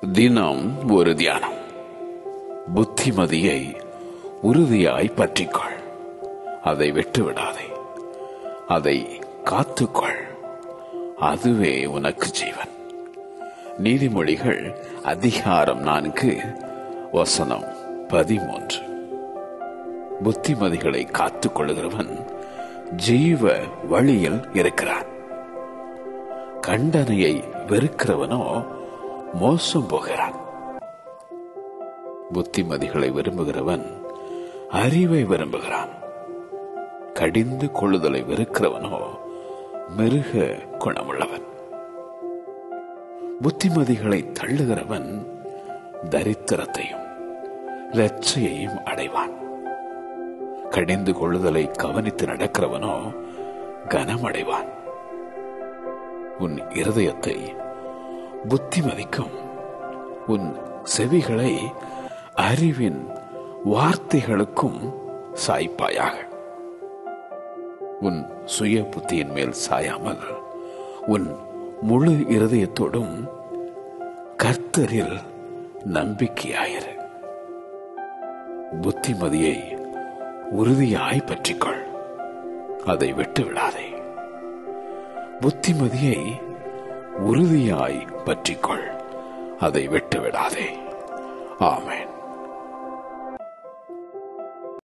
தினம் ஒரு தியானம். புத்திமதியை உறுதியாய் பற்றிக்கொள், அதை விட்டுவிடாதே, அதை காத்துக்கொள், அதுவே உனக்கு ஜீவன். நீதிமொழிகள் அதிகாரம் 4 வசனம் 13. புத்திமதிகளை காத்துக் கொள்கிறவன் ஜீவ வழியில் இருக்கிறான். கண்டனையை வெறுக்கிறவனோ மோசம் போகிறான். புத்திமதிகளை விரும்புகிறவன் அறிவை விரும்புகிறான். கடிந்து கொள்ளுதலை வெறுக்கிறவனோ மிருக குணமுள்ளவன். புத்திமதிகளை தள்ளுகிறவன் தரித்திரத்தையும் லட்சையையும் அடைவான். கடிந்து கொள்ளுதலை கவனித்து நடக்கிறவனோ கனமடைவான். உன் இருதயத்தை புத்திமதிக்கும், உன் செவிகளை அறிவின் வார்த்தைகளுக்கும் சாய்ப்பாயாக. உன் சுய புத்தியின் மேல் சாயாமல் உன் முழு இருதயத்தோடும் கர்த்தரில் நம்பிக்கையாயிரு. புத்திமதியை உறுதியாய் பற்றிக்கொள், அதை விட்டுவிடாதே. புத்திமதியை உறுதியாய் பற்றிக்கொள், அதை விட்டுவிடாதே. ஆமென்.